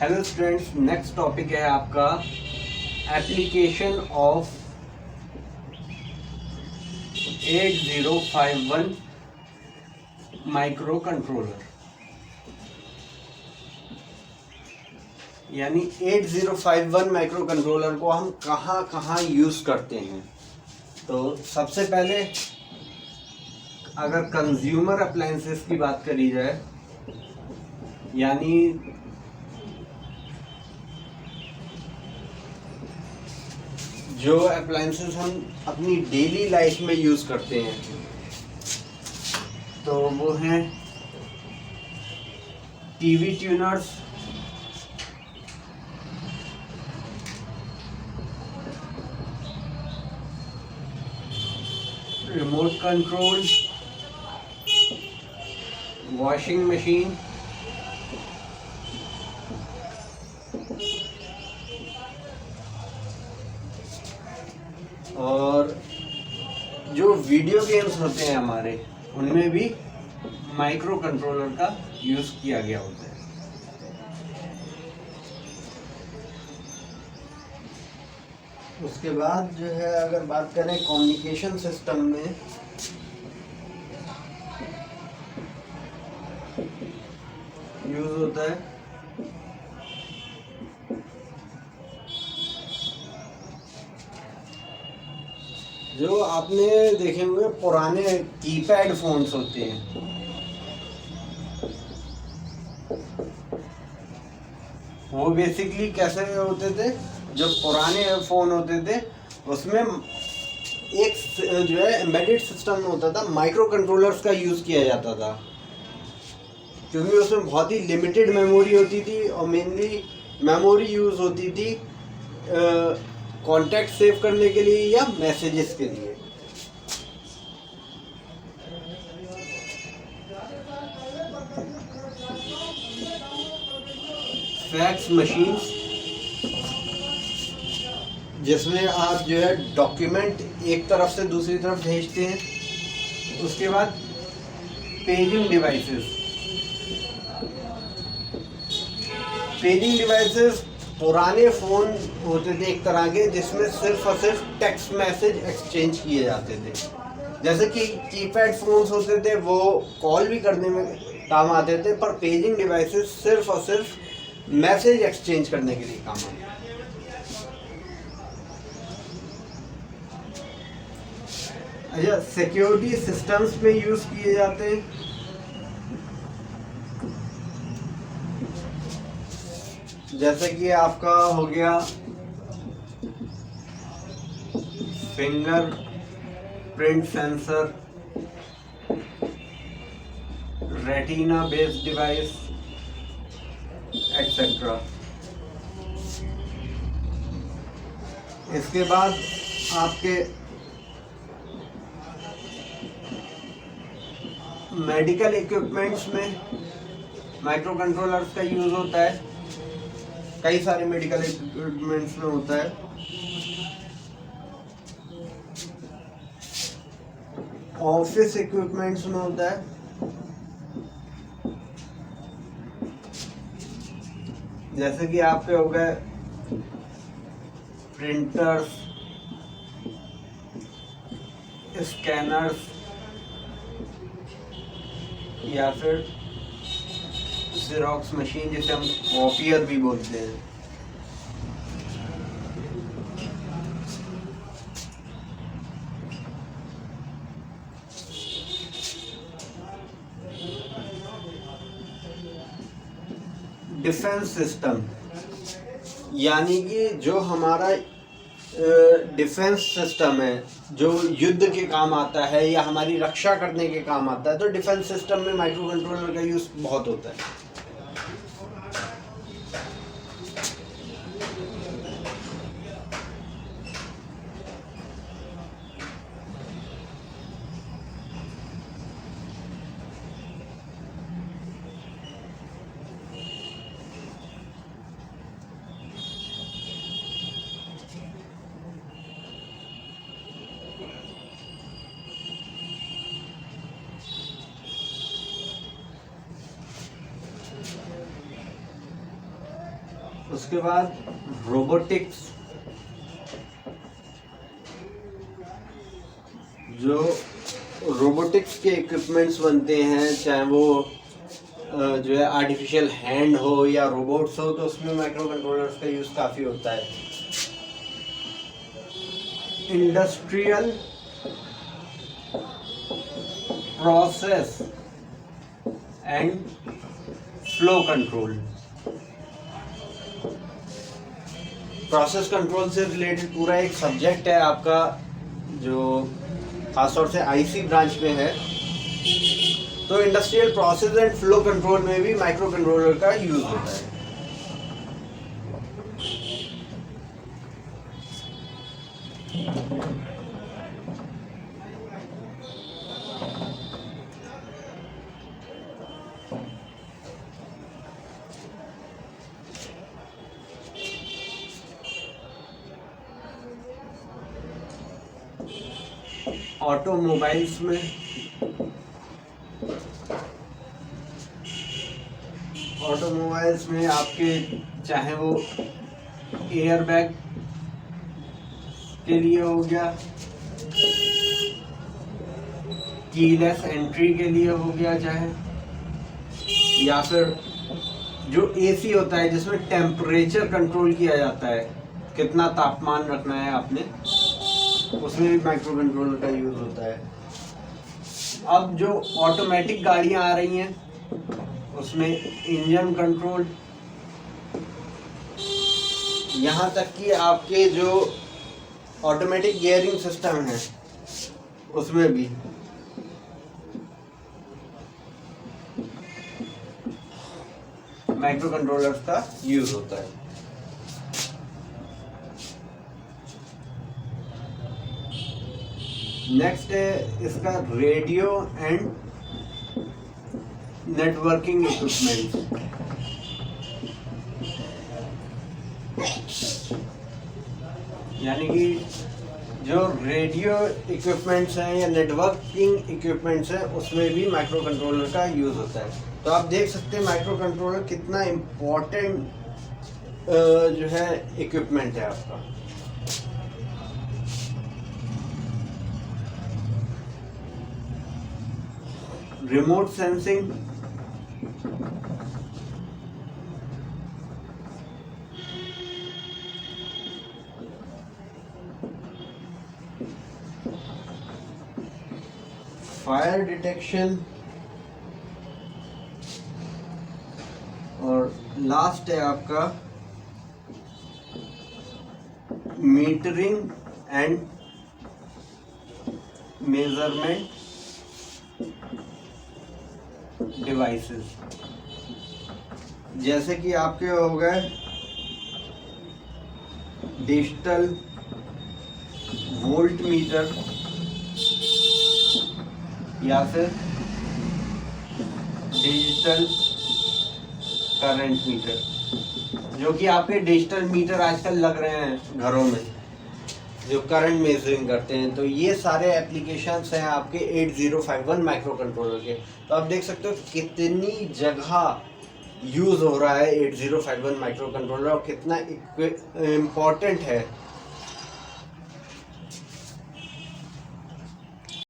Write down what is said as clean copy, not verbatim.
Hello students, next topic है आपका application of 8051 micro controller. यानी 8051 माइक्रो कंट्रोलर को हम कहाँ कहाँ यूज़ करते हैं। तो सबसे पहले अगर कंज्यूमर अप्लायंसेस की बात करी जाए, यानी जो अप्लायंसेस हम अपनी डेली लाइफ में यूज़ करते हैं, तो वो हैं TV tuners, remote control, washing machine, और जो वीडियो गेम्स होते हैं हमारे, उनमें भी माइक्रो कंट्रोलर का यूज़ किया गया होता है। उसके बाद जो है, अगर बात करें कम्युनिकेशन सिस्टम में, यूज़ होता है जो आपने देखे हुए पुराने कीपैड फोन्स होते हैं, वो बेसिकली कैसे होते थे। जो पुराने फ़ोन होते थे उसमें एक जो है एम्बेडेड सिस्टम होता था, माइक्रो कंट्रोलर्स का यूज़ किया जाता था, क्योंकि उसमें बहुत ही लिमिटेड मेमोरी होती थी और मेनली मेमोरी यूज़ होती थी कॉन्टैक्ट सेव करने के लिए या मैसेजेस के लिए। फैक्स मशीन्स, जिसमें आप जो है डॉक्यूमेंट एक तरफ से दूसरी तरफ भेजते हैं। उसके बाद पेजिंग डिवाइसेस। पेजिंग डिवाइसेस पुराने फ़ोन होते थे एक तरह के, जिसमें सिर्फ और सिर्फ टेक्स्ट मैसेज एक्सचेंज किए जाते थे। जैसे कि कीपैड फ़ोन्स होते थे, वो कॉल भी करने में काम आते थे, पर पेजिंग डिवाइसेस सिर्फ और सिर्फ मैसेज एक्सचेंज करने के लिए काम आते थे। अच्छा, सिक्योरिटी सिस्टम्स में यूज़ किए जाते हैं। जैसे कि आपका हो गया finger print sensor, retina based device, etcetera. इसके बाद आपके मेडिकल इक्विपमेंट्स में माइक्रो कंट्रोलर्स का यूज़ होता है। कई सारे मेडिकल इक्विपमेंट्स में होता है। ऑफिस इक्विपमेंट्स में होता है। जैसे कि आपके हो गए प्रिंटर्स, स्कैनर्स, या फिर ज़ेरॉक्स मशीन, जिसे हम कॉपियर भी बोलते हैं। डिफेंस सिस्टम, यानी कि जो हमारा डिफेंस सिस्टम है, जो युद्ध के काम आता है या हमारी रक्षा करने के काम आता है, तो डिफेंस सिस्टम में माइक्रो कंट्रोलर का यूज़ बहुत होता है। उसके बाद रोबोटिक्स, जो रोबोटिक्स के इक्विपमेंट्स बनते हैं, चाहे वो जो है आर्टिफिशियल हैंड हो या रोबोट्स हो, तो उसमें माइक्रो कंट्रोलर्स का यूज़ काफ़ी होता है। Industrial process and flow control, process control से रिलेटेड पूरा एक सब्जेक्ट है आपका, जो खासतौर से आईसी ब्रांच में है। तो industrial process and flow control में भी माइक्रो कंट्रोलर का यूज होता है। ऑटोमोबाइल्स में आपके चाहे वो एयर बैग के लिए हो गया, कीलेस एंट्री के लिए हो गया, चाहे या फिर जो एसी होता है जिसमें टेम्परेचर कंट्रोल किया जाता है, कितना तापमान रखना है आपने, उसमें भी माइक्रो कंट्रोलर का यूज होता है। अब जो ऑटोमेटिक गाड़ियां आ रही हैं उसमें इंजन कंट्रोल, यहाँ तक कि आपके जो ऑटोमेटिक गियरिंग सिस्टम है उसमें भी माइक्रो कंट्रोलर्स का यूज होता है। नेक्स्ट है इसका रेडियो एंड नेटवर्किंग इक्विपमेंट। यानी कि जो रेडियो इक्विपमेंट्स हैं या नेटवर्किंग इक्विपमेंट्स हैं उसमें भी माइक्रो कंट्रोलर का यूज होता है। तो आप देख सकते हैं माइक्रो कंट्रोलर कितना इम्पोर्टेंट जो है इक्विपमेंट है आपका। रिमोट सेंसिंग, फायर डिटेक्शन, और लास्ट है आपका मीटरिंग एंड मेजरमेंट डिवाइसेस। जैसे कि आपके हो गए डिजिटल वोल्ट मीटर या फिर डिजिटल करंट मीटर, जो कि आपके डिजिटल मीटर आजकल लग रहे हैं घरों में जो करंट मेजरिंग करते हैं। तो ये सारे एप्लीकेशंस हैं आपके 8051 माइक्रो कंट्रोलर के। तो आप देख सकते हो कितनी जगह यूज़ हो रहा है 8051 माइक्रो कंट्रोलर और कितना इम्पॉर्टेंट है